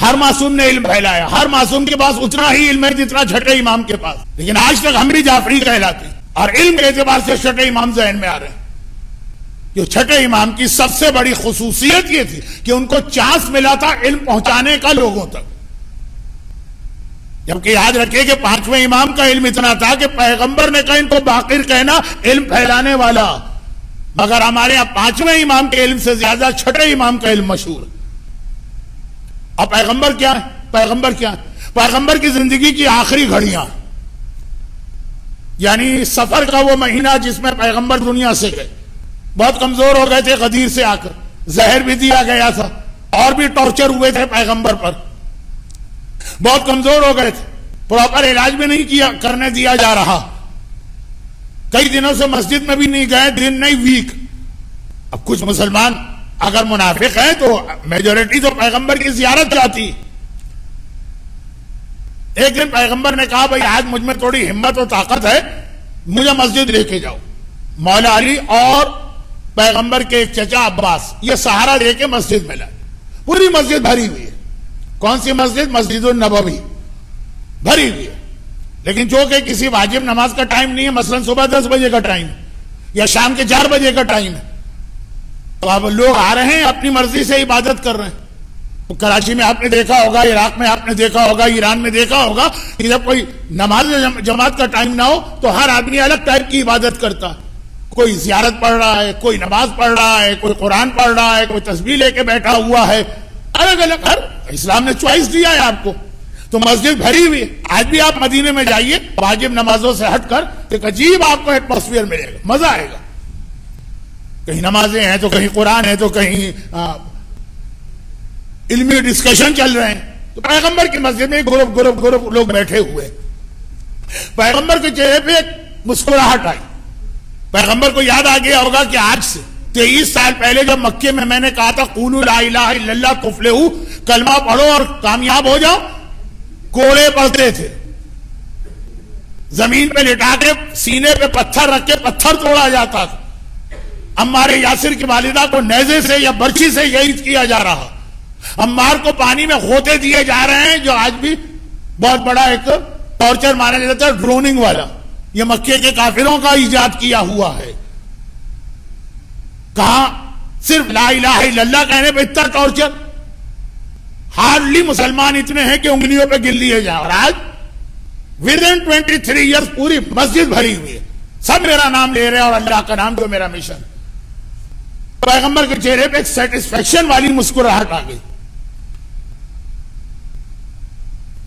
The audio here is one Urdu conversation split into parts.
ہر معصوم نے علم پھیلایا، ہر معصوم کے پاس اتنا ہی علم ہے جتنا چھٹے امام کے پاس، لیکن آج تک ہم بھی جعفری کہلاتے ہیں، اور علم کے اعتبار سے چھٹے امام ذہن میں آ رہے ہیں۔ جو چھٹے امام کی سب سے بڑی خصوصیت یہ تھی کہ ان کو چانس ملا تھا علم پہنچانے کا لوگوں تک، جبکہ یاد رکھیں کہ پانچویں امام کا علم اتنا تھا کہ پیغمبر نے کہا ان کو باقر کہنا علم پھیلانے والا، مگر ہمارے یہاں پانچویں امام کے علم سے زیادہ چھٹے امام کا علم مشہور۔ اور پیغمبر کیا ہے؟ پیغمبر کیا ہے؟ پیغمبر کی زندگی کی آخری گھڑیاں، یعنی سفر کا وہ مہینہ جس میں پیغمبر دنیا سے گئے، بہت کمزور ہو گئے تھے غدیر سے آ کر، زہر بھی دیا گیا تھا اور بھی ٹارچر ہوئے تھے پیغمبر پر، بہت کمزور ہو گئے تھے، پراپر علاج بھی نہیں کرنے دیا جا رہا، کئی دنوں سے مسجد میں بھی نہیں گئے، دن نہیں ویک۔ اب کچھ مسلمان اگر منافق ہیں تو میجورٹی تو پیغمبر کی زیارت جاتی۔ ایک دن پیغمبر نے کہا بھائی آج مجھ میں تھوڑی ہمت و طاقت ہے، مجھے مسجد لے کے جاؤ۔ مولا علی اور پیغمبر کے ایک چچا عباس یہ سہارا لے کے مسجد میں لائے، پوری مسجد بھری ہوئی ہے۔ کون سی مسجد؟ مسجد النبوی بھری ہوئی ہے، لیکن جو کہ کسی واجب نماز کا ٹائم نہیں ہے، مثلا صبح 10 بجے کا ٹائم یا شام کے 4 بجے کا ٹائم ہے، تو اب لوگ آ رہے ہیں اپنی مرضی سے عبادت کر رہے ہیں۔ تو کراچی میں آپ نے دیکھا ہوگا، عراق میں آپ نے دیکھا ہوگا، ایران میں دیکھا ہوگا کہ جب کوئی نماز جماعت کا ٹائم نہ ہو تو ہر آدمی الگ ٹائپ کی عبادت کرتا ہے، کوئی زیارت پڑھ رہا ہے، کوئی نماز پڑھ رہا ہے، کوئی قرآن پڑھ رہا ہے، کوئی تسبیح لے کے بیٹھا ہوا ہے، الگ الگ، ہر اسلام نے چوائس دیا ہے آپ کو۔ تو مسجد بھری ہوئی ہے۔ آج بھی آپ مدینے میں جائیے واجب نمازوں سے ہٹ کر، ایک عجیب آپ کو ایٹماسفیئر ملے گا، مزہ آئے گا، کہیں نمازیں ہیں تو کہیں قرآن ہے تو کہیں علمی ڈسکشن چل رہے ہیں۔ تو پیغمبر کی مسجد میں گروپ لوگ بیٹھے ہوئے، پیغمبر کے چہرے پہ ایک مسکراہٹ آئی۔ پیغمبر کو یاد آ گیا ہوگا کہ آج سے 23 سال پہلے جب مکے میں نے کہا تھا قولوا لا الہ الا اللہ تفلحوا، کلمہ پڑھو اور کامیاب ہو جاؤ، کوڑے پڑتے تھے، زمین پہ لٹا کے سینے پہ پتھر رکھ کے پتھر توڑا جاتا تھا، عمار یاسر کی والدہ کو نیزے سے یا برچھی سے یہی کیا جا رہا، عمار کو پانی میں غوطے دیے جا رہے ہیں، جو آج بھی بہت بڑا ایک ٹارچر مانا جاتا ہے ڈروننگ والا، یہ مکے کے کافروں کا ایجاد کیا ہوا ہے۔ کہاں صرف لا الہ الا اللہ کہنے پہ اتنا ٹارچر، ہارڈلی مسلمان اتنے ہیں کہ انگلیوں پہ گن لیے جائیں، اور آج within 23 ایئرز پوری مسجد بھری ہوئی ہے، سب میرا نام لے رہے ہیں اور اللہ کا نام جو میرا مشن۔ پیغمبر کے چہرے پہ ایک سیٹسفیکشن والی مسکراہٹ آ گئی۔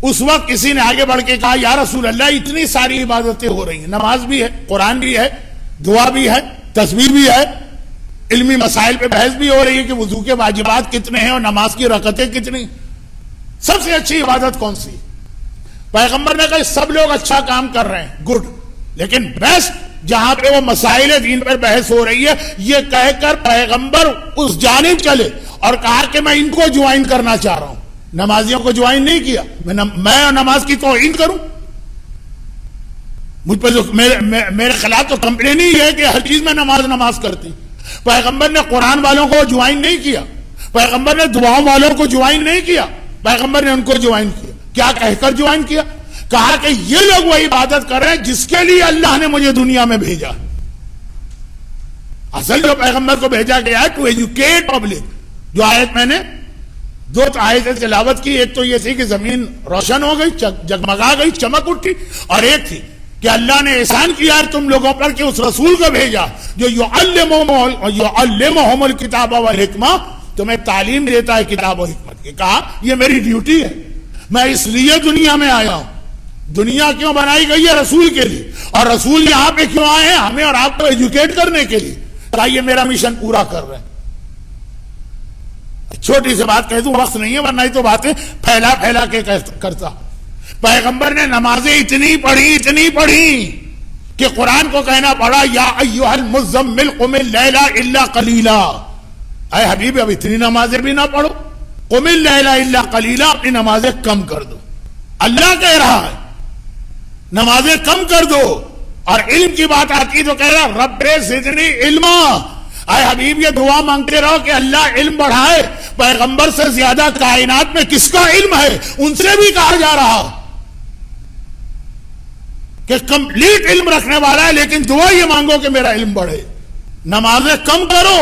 اس وقت کسی نے آگے بڑھ کے کہا یا رسول اللہ اتنی ساری عبادتیں ہو رہی ہیں، نماز بھی ہے، قرآن بھی ہے، دعا بھی ہے، تسبیح بھی ہے، علمی مسائل پہ بحث بھی ہو رہی ہے کہ وضو کے واجبات کتنے ہیں اور نماز کی رکعتیں کتنی، سب سے اچھی عبادت کون سی؟ پیغمبر نے کہا سب لوگ اچھا کام کر رہے ہیں، گڈ، لیکن بیسٹ جہاں پہ وہ مسائل دین پر بحث ہو رہی ہے، یہ کہہ کر پیغمبر اس جانب چلے اور کہا کہ میں ان کو جوائن کرنا چاہ رہا ہوں، نمازیوں کو جوائن نہیں کیا، میں نماز کی توہین کروں؟ مجھ پر جو میرے خلاف تو کمپلین ہی ہے کہ ہر چیز میں نماز کرتی۔ پیغمبر نے قرآن والوں کو جوائن نہیں کیا، پیغمبر نے دعاؤں والوں کو جوائن نہیں کیا، پیغمبر نے ان کو جوائن کیا۔ کیا کہہ کر جوائن کیا؟ کہا کہ یہ لوگ وہ عبادت کر رہے ہیں جس کے لیے اللہ نے مجھے دنیا میں بھیجا۔ اصل جو پیغمبر کو بھیجا گیا ہے ٹو ایجوکیٹ پبلک۔ جو آیت میں نے 2 آیتیں تلاوت کی، ایک تو یہ تھی کہ زمین روشن ہو گئی، جگمگا گئی، چمک اٹھی، اور ایک تھی کہ اللہ نے احسان کیا ہے تم لوگوں پر کہ اس رسول کو بھیجا جو یعلمہم الکتاب والحکمہ، تمہیں تعلیم دیتا ہے کتاب و حکمت کی۔ کہا یہ میری ڈیوٹی ہے، میں اس لیے دنیا میں آیا ہوں۔ دنیا کیوں بنائی گئی ہے؟ رسول کے لیے، اور رسول یہاں پہ کیوں آئے ہیں؟ ہمیں اور آپ کو ایجوکیٹ کرنے کے لیے۔ کہا یہ میرا مشن پورا کر رہے ہیں۔ چھوٹی سی بات کہہ دوں، وقت نہیں ہے ورنہ ہی تو باتیں پھیلا کے کرتا۔ پیغمبر نے نمازیں اتنی پڑھی کہ قرآن کو کہنا پڑا یا ایھا المزمل قم اللیل الا قلیلا، اے حبیب اب اتنی نمازیں بھی نہ پڑھو، قم اللیل الا قلیلا، اپنی نمازیں کم کر دو۔ اللہ کہہ رہا ہے نمازیں کم کر دو، اور علم کی بات آتی تو کہہ رہا رب زدنی علما، اے حبیب یہ دعا مانگتے رہو کہ اللہ علم بڑھائے، پیغمبر سے زیادہ کائنات میں کس کا علم ہے؟ ان سے بھی کہا جا رہا کہ کمپلیٹ علم رکھنے والا ہے، لیکن دعا یہ مانگو کہ میرا علم بڑھے، نمازیں کم کرو۔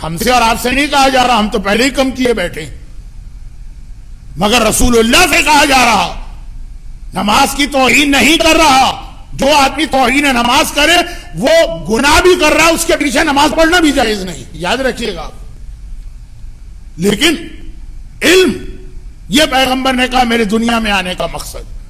ہم سے اور آپ سے نہیں کہا جا رہا، ہم تو پہلے ہی کم کیے بیٹھے، مگر رسول اللہ سے کہا جا رہا نماز کی توہین نہیں کر رہا۔ جو آدمی توہین نماز کرے وہ گناہ بھی کر رہا ہے، اس کے پیچھے نماز پڑھنا بھی جائز نہیں، یاد رکھیے گا۔ لیکن علم، یہ پیغمبر نے کہا میرے دنیا میں آنے کا مقصد